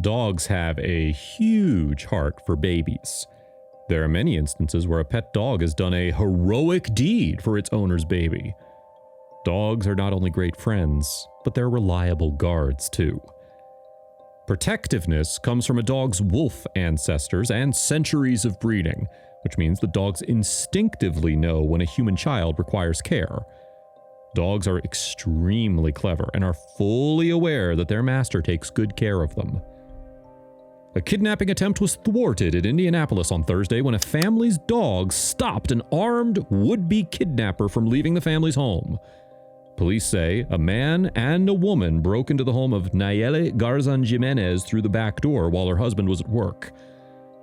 Dogs have a huge heart for babies. There are many instances where a pet dog has done a heroic deed for its owner's baby. Dogs are not only great friends, but they're reliable guards too. Protectiveness comes from a dog's wolf ancestors and centuries of breeding, which means that dogs instinctively know when a human child requires care. Dogs are extremely clever and are fully aware that their master takes good care of them. A kidnapping attempt was thwarted in Indianapolis on Thursday when a family's dog stopped an armed would-be kidnapper from leaving the family's home. Police say a man and a woman broke into the home of Nayeli Garzon Jimenez through the back door while her husband was at work.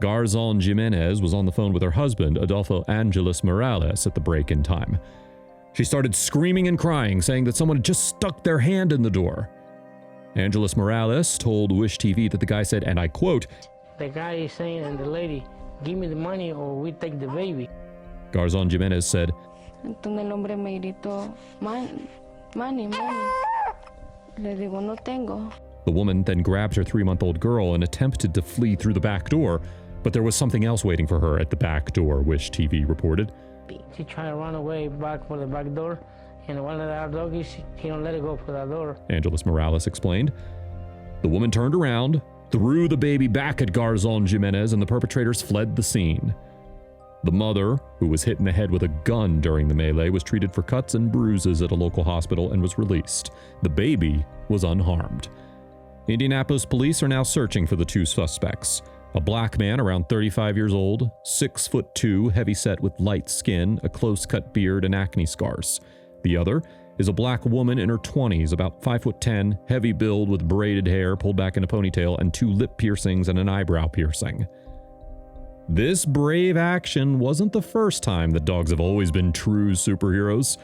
Garzon Jimenez was on the phone with her husband, Adolfo Angeles Morales, at the break-in time. She started screaming and crying, saying that someone had just stuck their hand in the door. Angeles Morales told Wish TV that the guy said, and I quote, "The guy is saying, and the lady, give me the money or we take the baby." Garzon Jimenez said, Entonces el hombre me gritó, money. Le digo, no tengo. The woman then grabbed her 3-month-old girl and attempted to flee through the back door, but there was something else waiting for her at the back door, Wish TV reported. She tried to run away back for the back door, and one of our doggies, he don't let it go for that door. Angeles Morales explained. The woman turned around, threw the baby back at Garzon Jimenez, and the perpetrators fled the scene. The mother, who was hit in the head with a gun during the melee, was treated for cuts and bruises at a local hospital and was released. The baby was unharmed. Indianapolis police are now searching for the two suspects. A black man around 35 years old, 6'2", heavyset with light skin, a close-cut beard, and acne scars. The other is a black woman in her 20s, about 5'10", heavy build with braided hair pulled back in a ponytail and 2 lip piercings and an eyebrow piercing. This brave action wasn't the first time that dogs have always been true superheroes.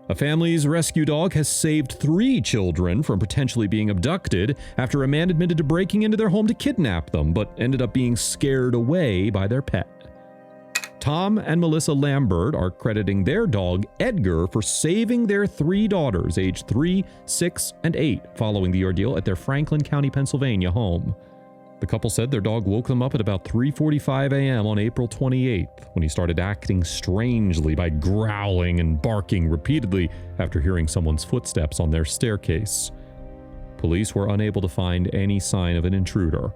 A family's rescue dog has saved 3 children from potentially being abducted after a man admitted to breaking into their home to kidnap them, but ended up being scared away by their pet. Tom and Melissa Lambert are crediting their dog, Edgar, for saving their 3 daughters, aged 3, 6, and 8, following the ordeal at their Franklin County, Pennsylvania home. The couple said their dog woke them up at about 3:45 a.m. on April 28th, when he started acting strangely by growling and barking repeatedly after hearing someone's footsteps on their staircase. Police were unable to find any sign of an intruder.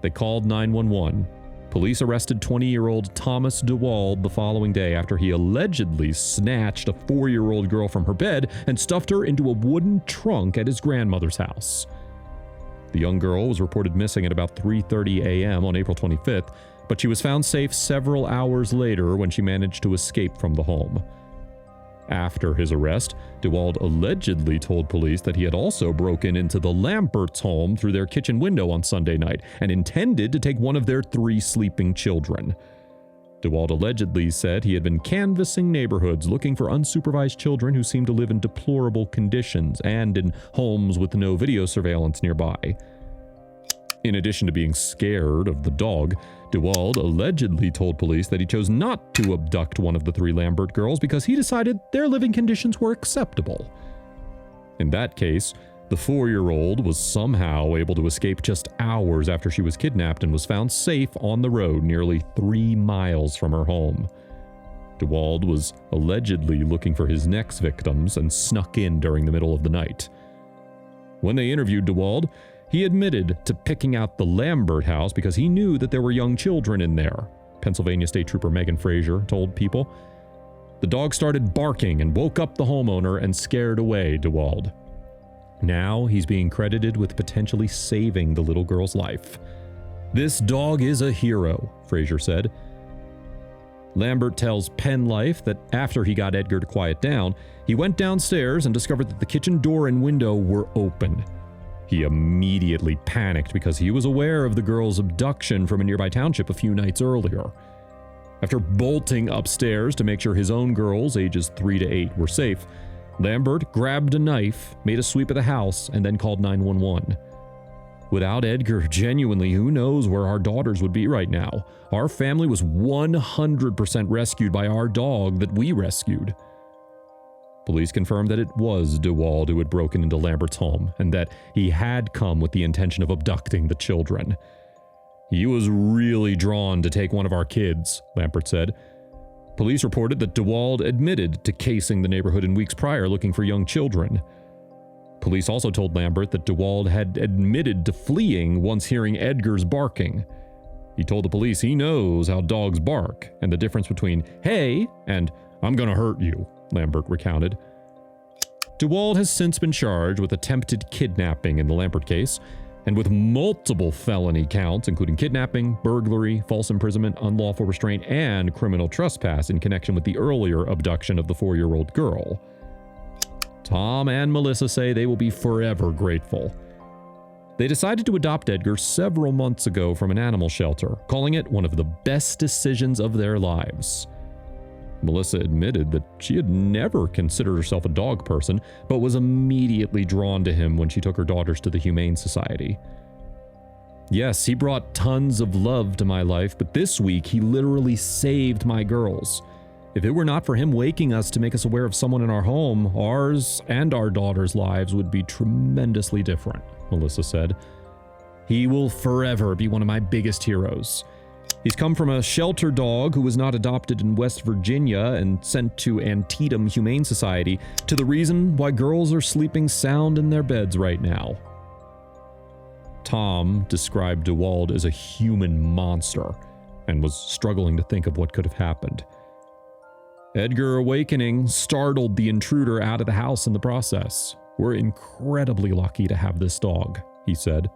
They called 911. Police arrested 20-year-old Thomas DeWald the following day after he allegedly snatched a 4-year-old girl from her bed and stuffed her into a wooden trunk at his grandmother's house. The young girl was reported missing at about 3:30 a.m. on April 25th, but she was found safe several hours later when she managed to escape from the home. After his arrest, DeWald allegedly told police that he had also broken into the Lamberts' home through their kitchen window on Sunday night and intended to take one of their 3 sleeping children. DeWald allegedly said he had been canvassing neighborhoods looking for unsupervised children who seemed to live in deplorable conditions and in homes with no video surveillance nearby. In addition to being scared of the dog, DeWald allegedly told police that he chose not to abduct one of the 3 Lambert girls because he decided their living conditions were acceptable. In that case, the 4-year-old was somehow able to escape just hours after she was kidnapped and was found safe on the road nearly 3 miles from her home. DeWald was allegedly looking for his next victims and snuck in during the middle of the night. When they interviewed DeWald, he admitted to picking out the Lambert house because he knew that there were young children in there, Pennsylvania State Trooper Megan Frazier told People. The dog started barking and woke up the homeowner and scared away DeWald. Now he's being credited with potentially saving the little girl's life. "This dog is a hero," Frazier said. Lambert tells Penn Life that after he got Edgar to quiet down, he went downstairs and discovered that the kitchen door and window were open. He immediately panicked because he was aware of the girl's abduction from a nearby township a few nights earlier. After bolting upstairs to make sure his own girls, ages 3 to 8, were safe, Lambert grabbed a knife, made a sweep of the house, and then called 911. Without Edgar, genuinely, who knows where our daughters would be right now? Our family was 100% rescued by our dog that we rescued. Police confirmed that it was DeWald who had broken into Lambert's home and that he had come with the intention of abducting the children. "He was really drawn to take one of our kids," Lambert said. Police reported that DeWald admitted to casing the neighborhood in weeks prior looking for young children. Police also told Lambert that DeWald had admitted to fleeing once hearing Edgar's barking. He told the police he knows how dogs bark and the difference between "hey" and "I'm gonna hurt you," Lambert recounted. DeWald has since been charged with attempted kidnapping in the Lambert case and with multiple felony counts, including kidnapping, burglary, false imprisonment, unlawful restraint, and criminal trespass in connection with the earlier abduction of the 4-year-old girl. Tom and Melissa say they will be forever grateful. They decided to adopt Edgar several months ago from an animal shelter, calling it one of the best decisions of their lives. Melissa admitted that she had never considered herself a dog person, but was immediately drawn to him when she took her daughters to the Humane Society. "Yes, he brought tons of love to my life, but this week he literally saved my girls. If it were not for him waking us to make us aware of someone in our home, ours and our daughters' lives would be tremendously different," Melissa said. "He will forever be one of my biggest heroes. He's come from a shelter dog who was not adopted in West Virginia and sent to Antietam Humane Society to the reason why girls are sleeping sound in their beds right now." Tom described DeWald as a human monster and was struggling to think of what could have happened. "Edgar awakening startled the intruder out of the house in the process. We're incredibly lucky to have this dog," he said.